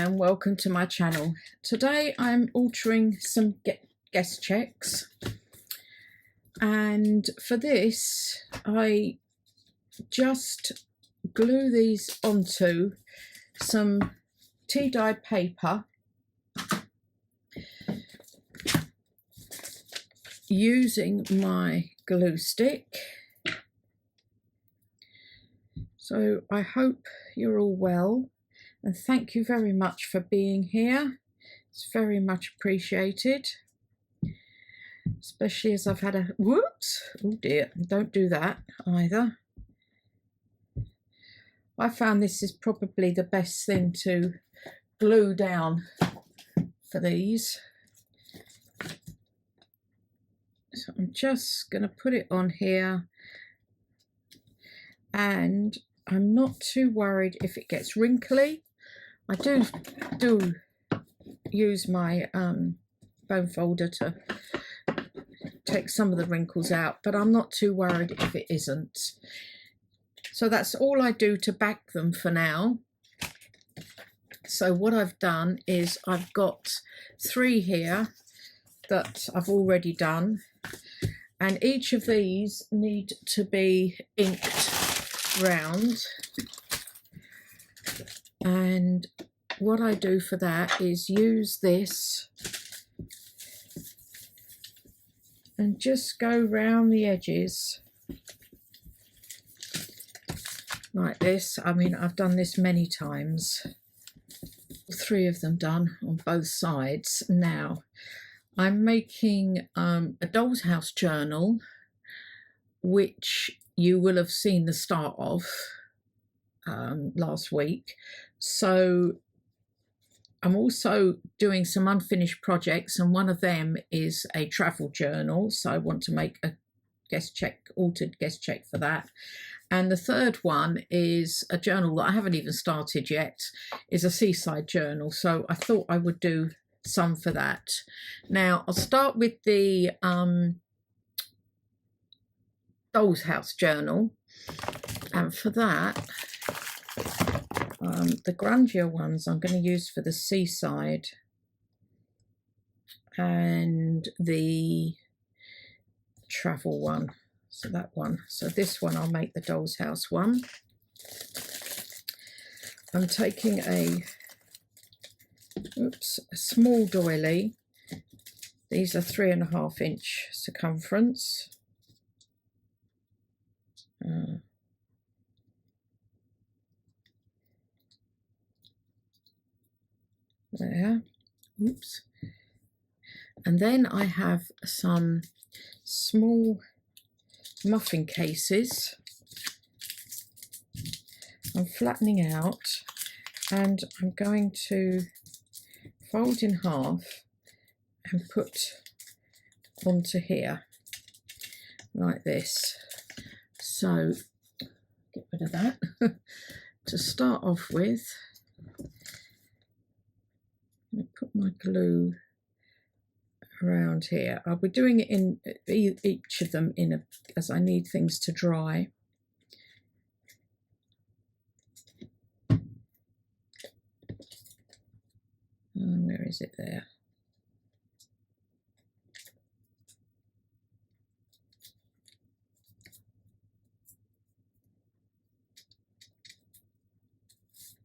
and welcome to my channel. Today I'm altering some guest checks, and for this I just glue these onto some tea dye paper using my glue stick. So I hope you're all well, and thank you very much for being here. It's very much appreciated, especially as I've had a whoops, oh dear, don't do that either. I found this is probably the best thing to glue down for these. So I'm just going to put it on here, and I'm not too worried if it gets wrinkly. I do use my bone folder to take some of the wrinkles out, but I'm not too worried if it isn't. So that's all I do to back them for now. So what I've done is I've got 3 here that I've already done, and each of these need to be inked round. And what I do for that is use this and just go round the edges like this. I mean, I've done this many times. 3 of them done on both sides. Now I'm making a doll's house journal, which you will have seen the start of last week. So I'm also doing some unfinished projects, and one of them is a travel journal, so I want to make a altered guest check for that. And the third one is a journal that I haven't even started yet, is a seaside journal, so I thought I would do some for that. Now I'll start with the doll's house journal, and for that the grungier ones I'm going to use for the seaside, and the travel one, so that one. So this one I'll make the doll's house one. I'm taking a small doily. These are 3.5 inch circumference. There, oops. And then I have some small muffin cases I'm flattening out, and I'm going to fold in half and put onto here like this. So get rid of that. To start off with, I'm going to put my glue around here. I'll be doing it in each of them as I need things to dry. Where is it there?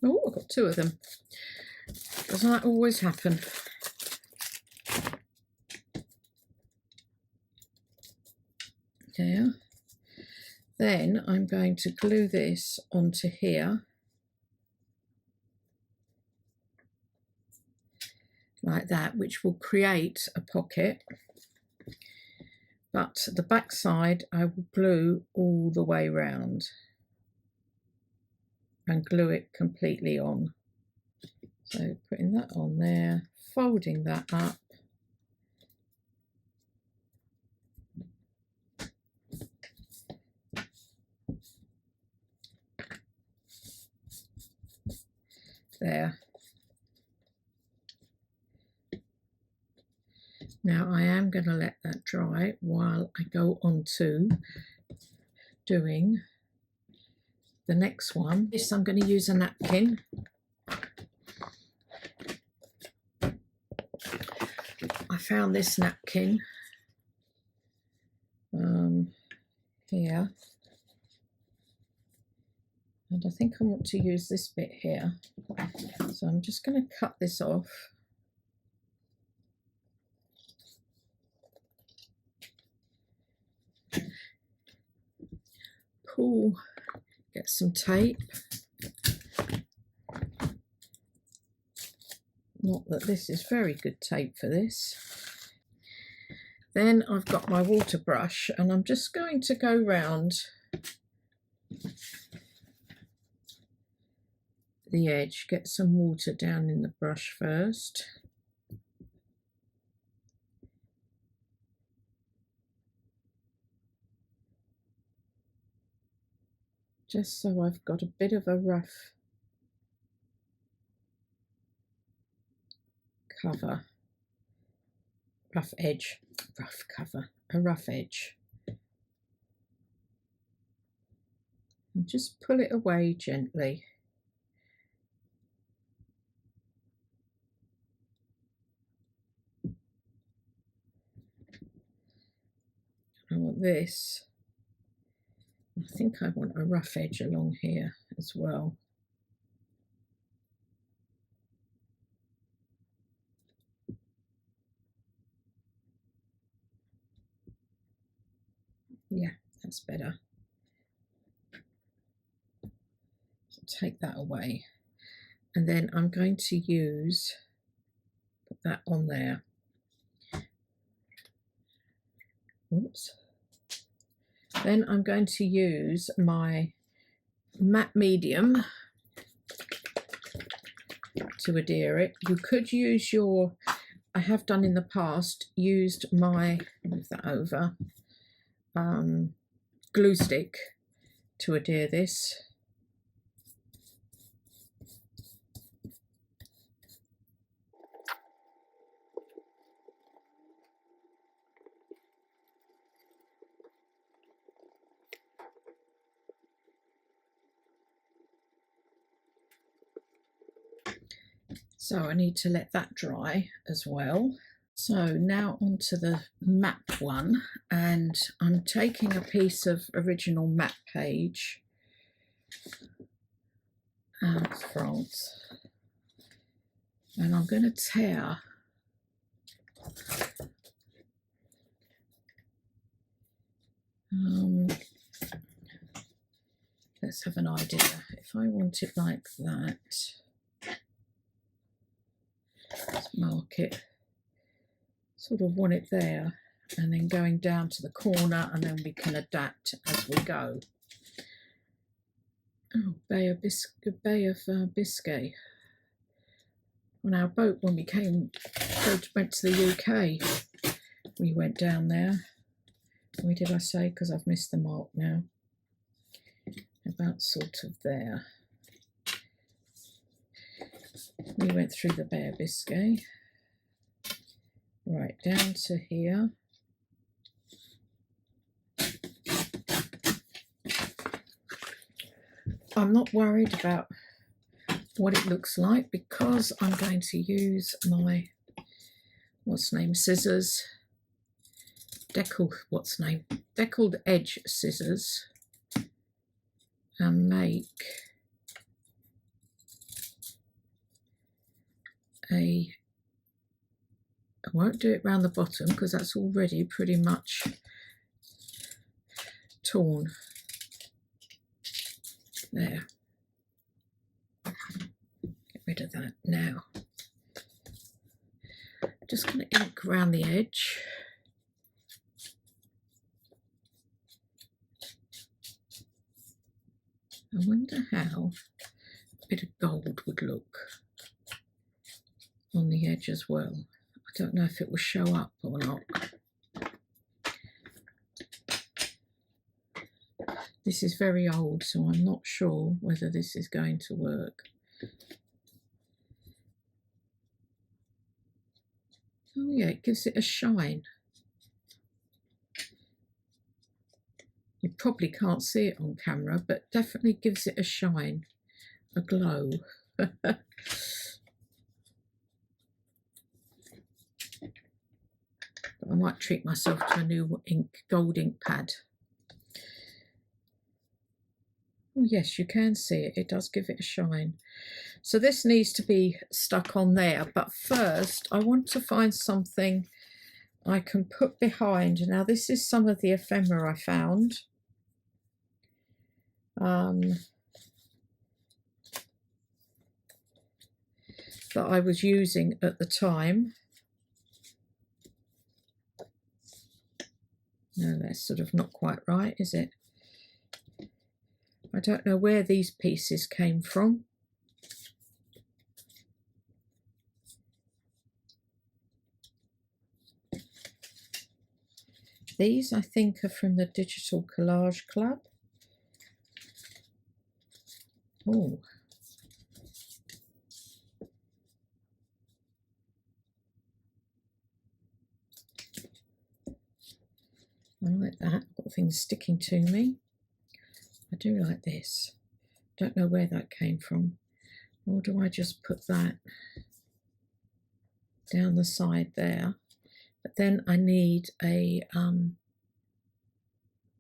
Oh, I've got 2 of them. Doesn't that always happen? There. Then I'm going to glue this onto here like that, which will create a pocket, but the back side I will glue all the way round and glue it completely on. So putting that on there, folding that up, there. Now I am going to let that dry while I go on to doing the next one. This I'm going to use a napkin I found this napkin here, and I think I want to use this bit here, so I'm just going to cut this off. Pull, get some tape. Not that this is very good tape for this. Then I've got my water brush, and I'm just going to go round the edge, get some water down in the brush first. Just so I've got a bit of a rough cover, rough edge, rough cover, a rough edge. And just pull it away gently. I want this. I think I want a rough edge along here as well. Yeah, that's better. So take that away. And then I'm going to use, put that on there. Oops. Then I'm going to use my matte medium to adhere it. You could use your, I have done in the past, used my, move that over, glue stick to adhere this. So I need to let that dry as well. So now onto the map one, and I'm taking a piece of original map page, France, and I'm going to tear let's have an idea. If I want it like that, let's mark it, sort of want it there, and then going down to the corner, and then we can adapt as we go. Oh, Bay of Biscay. On our boat when we went to the UK, we went down there. Where did I say? Because I've missed the mark now. About sort of there. We went through the Bay of Biscay. Right, down to here. I'm not worried about what it looks like because I'm going to use my scissors, deckled edge scissors, and make I won't do it round the bottom because that's already pretty much torn. There. Get rid of that now. Just going to ink around the edge. I wonder how a bit of gold would look on the edge as well. I don't know if it will show up or not. This is very old, so I'm not sure whether this is going to work. Oh yeah, it gives it a shine. You probably can't see it on camera, but definitely gives it a shine, a glow. I might treat myself to a new gold ink pad. Oh yes, you can see it. It does give it a shine. So this needs to be stuck on there. But first, I want to find something I can put behind. Now, this is some of the ephemera I found. That I was using at the time. No, that's sort of not quite right, is it? I don't know where these pieces came from. These, I think, are from the Digital Collage Club. Oh. I like that. I've got things sticking to me. I do like this. Don't know where that came from. Or do I just put that down the side there? But then I need a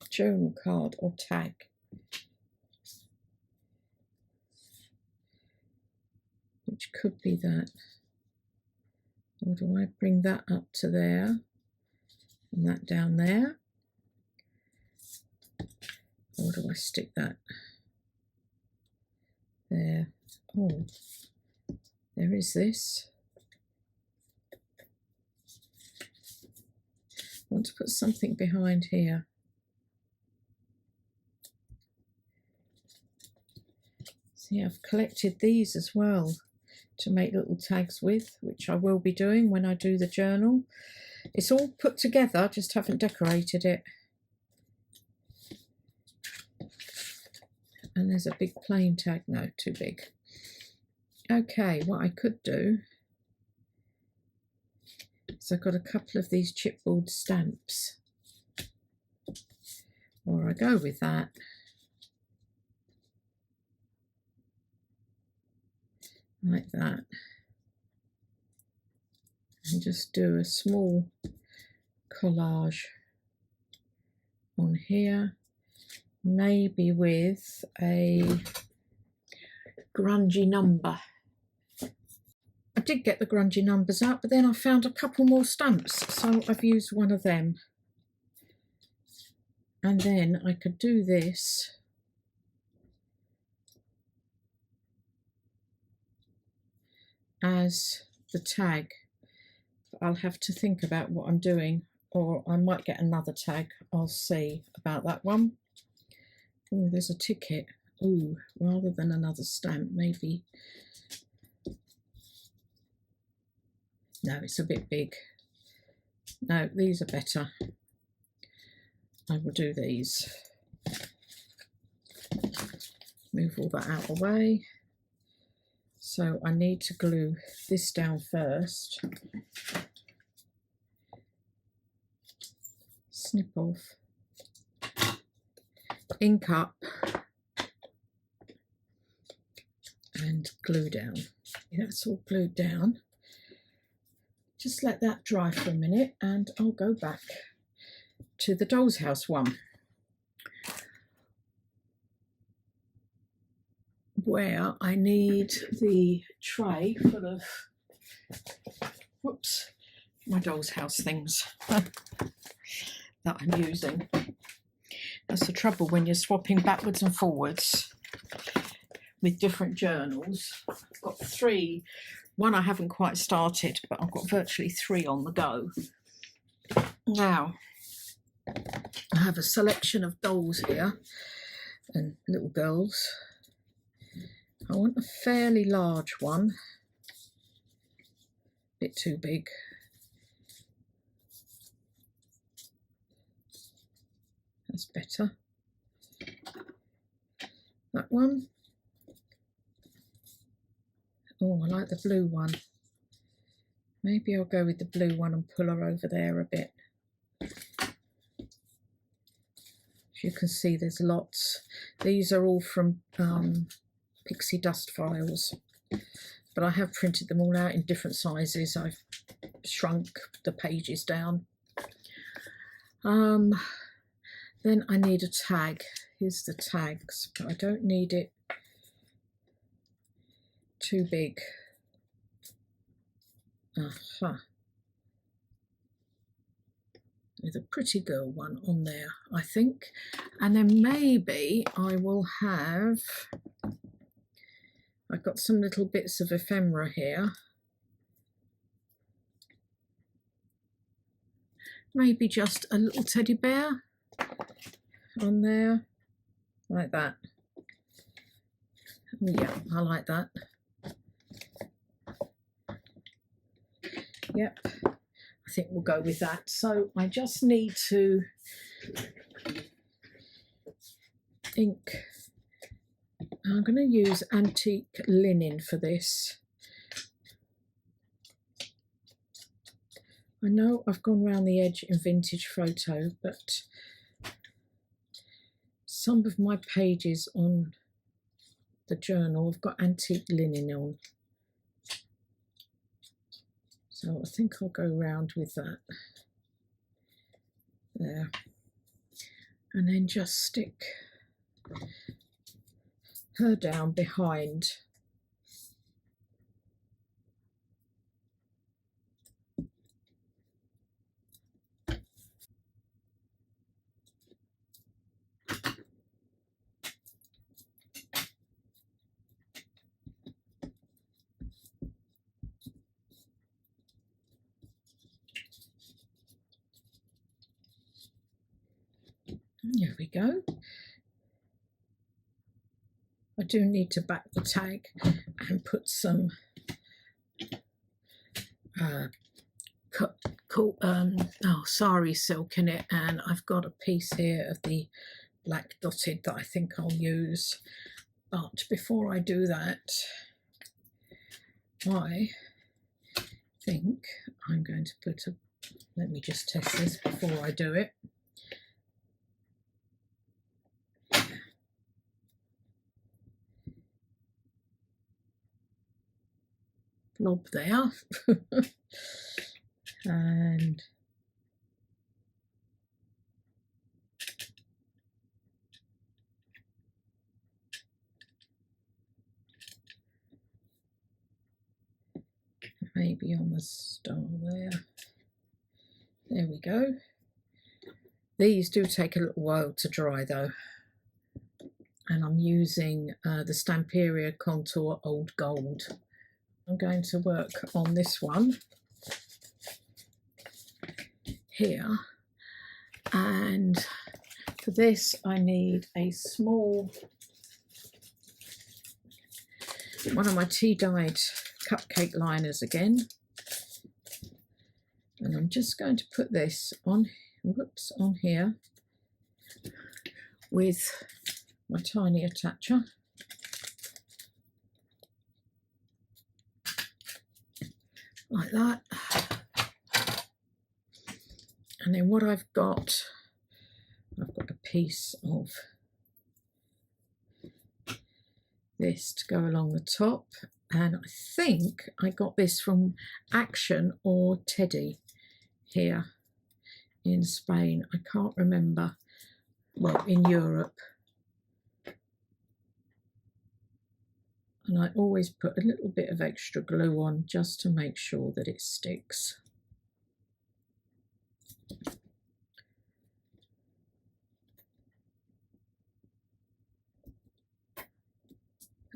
journal card or tag. Which could be that. Or do I bring that up to there and that down there? Or do I stick that there? Oh, there is this. I want to put something behind here. See, I've collected these as well to make little tags with, which I will be doing when I do the journal. It's all put together, just haven't decorated it. And there's a big plain tag. No, too big. Okay, what I could do is I've got a couple of these chipboard stamps. Or I go with that. Like that. And just do a small collage on here. Maybe with a grungy number. I did get the grungy numbers out, but then I found a couple more stamps, so I've used one of them. And then I could do this as the tag. I'll have to think about what I'm doing, or I might get another tag. I'll see about that one. Oh, there's a ticket. Oh, rather than another stamp, maybe. No, it's a bit big. No, these are better. I will do these. Move all that out of the way. So I need to glue this down first. Snip off. Ink up. And glue down. That's all glued down. Just let that dry for a minute and I'll go back to the doll's house one, where I need the tray full of, whoops, my doll's house things that I'm using. That's the trouble when you're swapping backwards and forwards with different journals. I've got three. One I haven't quite started, but I've got virtually three on the go. Now, I have a selection of dolls here and little girls. I want a fairly large one. A bit too big. That's better. That one. Oh, I like the blue one. Maybe I'll go with the blue one and pull her over there a bit. As you can see, there's lots. These are all from Pixie Dust files, but I have printed them all out in different sizes. I've shrunk the pages down. Then I need a tag. Here's the tags, but I don't need it too big. There's a pretty girl one on there, I think. And then maybe I will have, I've got some little bits of ephemera here. Maybe just a little teddy bear on there, like that. Yeah, I like that. Yep, I think we'll go with that. So I just need to ink. I'm going to use antique linen for this. I know I've gone round the edge in vintage photo, but some of my pages on the journal have got antique linen on. So I think I'll go round with that. There. And then just stick her down behind. There we go. I do need to back the tag and put some sari silk in it, and I've got a piece here of the black dotted that I think I'll use. But before I do that, I think I'm going to put a, let me just test this before I do it. Blob there. And maybe on the star there. There we go. These do take a little while to dry though. And I'm using the Stamperia Contour Old Gold. I'm going to work on this one here, and for this I need a small, one of my tea dyed cupcake liners again, and I'm just going to put this on, whoops, on here with my tiny attacher. Like that. And then what I've got a piece of this to go along the top, and I think I got this from Action or Teddy here in Spain. I can't remember. Well, in Europe. And I always put a little bit of extra glue on just to make sure that it sticks. Put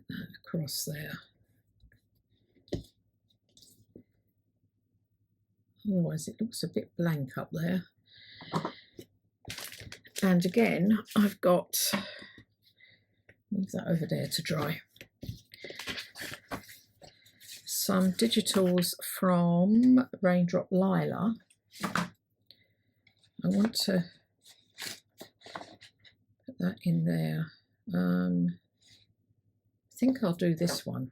that across there. Otherwise it looks a bit blank up there. And again, I've got, leave that over there to dry, some digitals from Raindrop Lila. I want to put that in there. I think I'll do this one.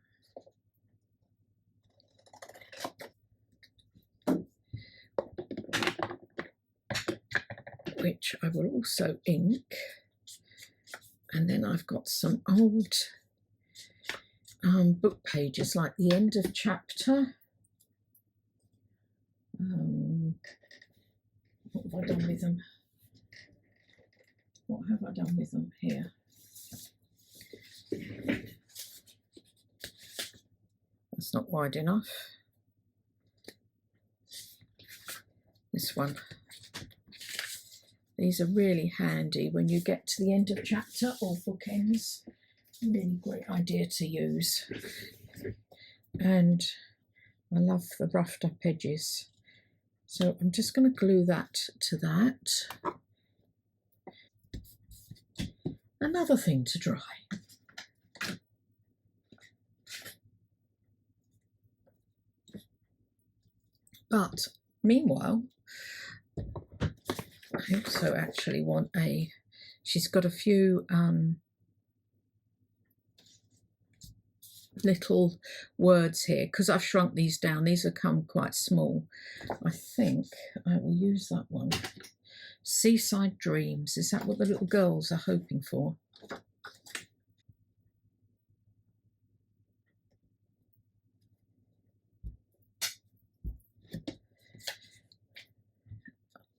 Which I will also ink. And then I've got some old book pages, like the end of chapter. What have I done with them? What have I done with them here? That's not wide enough. This one. These are really handy when you get to the end of chapter or bookends. Really great idea to use. And I love the roughed up edges. So I'm just going to glue that to that. Another thing to dry. But meanwhile, I also actually want she's got a few little words here because I've shrunk these down. These have come quite small. I think I will use that one. Seaside Dreams. Is that what the little girls are hoping for?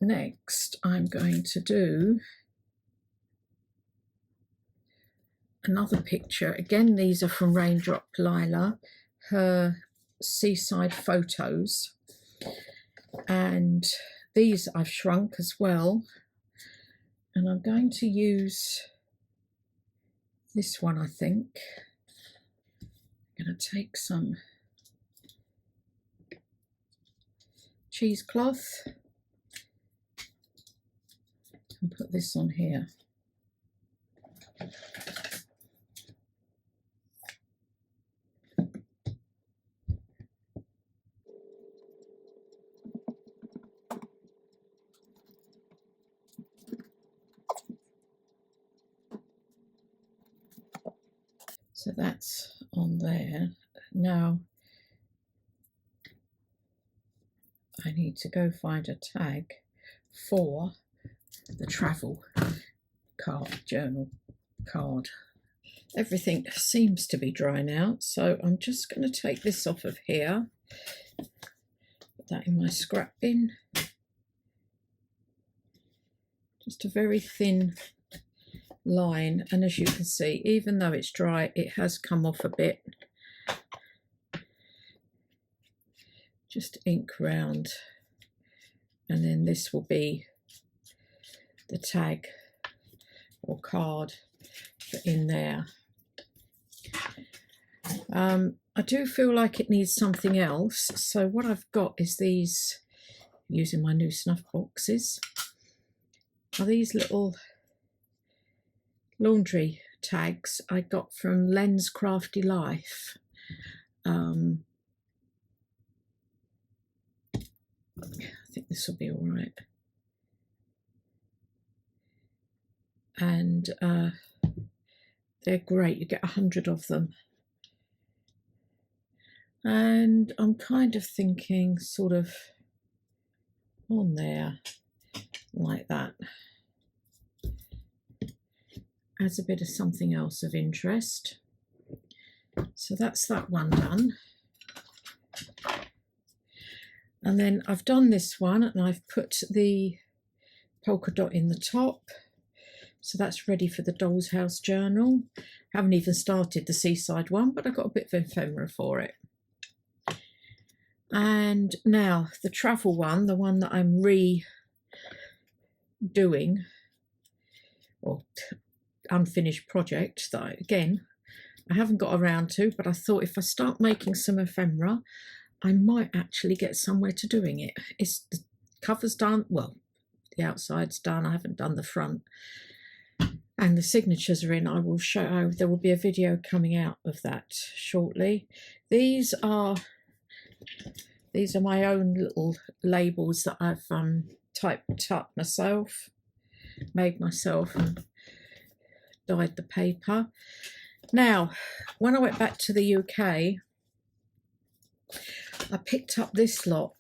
Next, I'm going to do another picture. Again, these are from Raindrop Lila, her seaside photos. And these I've shrunk as well. And I'm going to use this one, I think. I'm going to take some cheesecloth and put this on here. So that's on there. Now I need to go find a tag for the travel journal card. Everything seems to be dry now, so I'm just going to take this off of here, put that in my scrap bin. Just a very thin line, and as you can see, even though it's dry, it has come off a bit. Just ink round, and then this will be the tag or card in there. I do feel like it needs something else, so what I've got is these, using my new snuff boxes, are these little laundry tags I got from Len's Crafty Life. I think this will be all right. And they're great. You get 100 of them. And I'm kind of thinking sort of on there like that. Adds a bit of something else of interest. So that's that one done. And then I've done this one and I've put the polka dot in the top. So that's ready for the Doll's House journal. Haven't even started the seaside one, but I've got a bit of ephemera for it. And now the travel one, the one that I'm redoing, or unfinished project that I haven't got around to, but I thought if I start making some ephemera, I might actually get somewhere to doing it. The cover's done, well, the outside's done, I haven't done the front. And the signatures are in. I will show, there will be a video coming out of that shortly. These are my own little labels that I've typed up myself, made myself, and dyed the paper. Now, when I went back to the UK, I picked up this lot.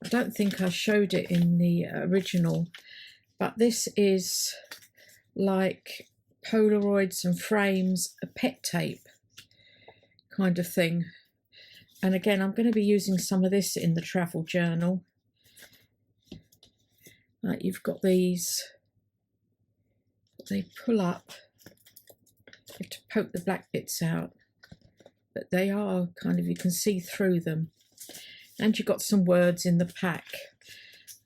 I don't think I showed it in the original, but this is like Polaroids and frames, a pet tape kind of thing. And again, I'm going to be using some of this in the travel journal. You've got these they pull up. You have to poke the black bits out, but they are kind of, you can see through them. And you got some words in the pack.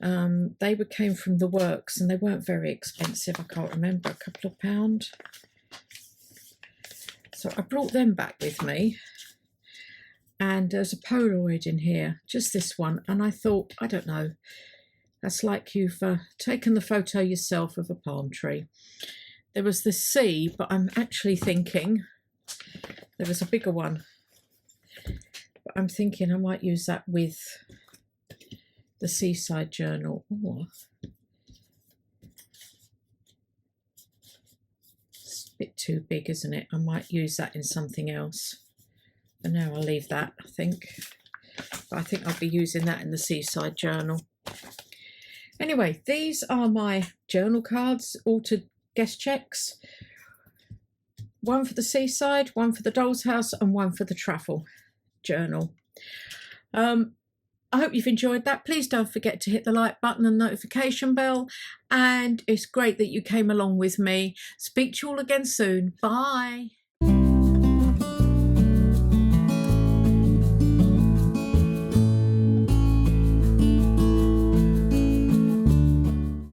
They came from the works and they weren't very expensive. I can't remember, a couple of pounds. So I brought them back with me. And there's a Polaroid in here, just this one. And I thought, I don't know, that's like you've taken the photo yourself of a palm tree. There was the sea, but I'm actually thinking there was a bigger one. But I'm thinking I might use that with the seaside journal. Oh, it's a bit too big, isn't it? I might use that in something else. For now, I'll leave that, I think. But I think I'll be using that in the seaside journal. Anyway, these are my journal cards, altered guest checks. One for the seaside, one for the doll's house, and one for the travel journal. I hope you've enjoyed that. Please don't forget to hit the like button and notification bell. And it's great that you came along with me. Speak to you all again soon. Bye.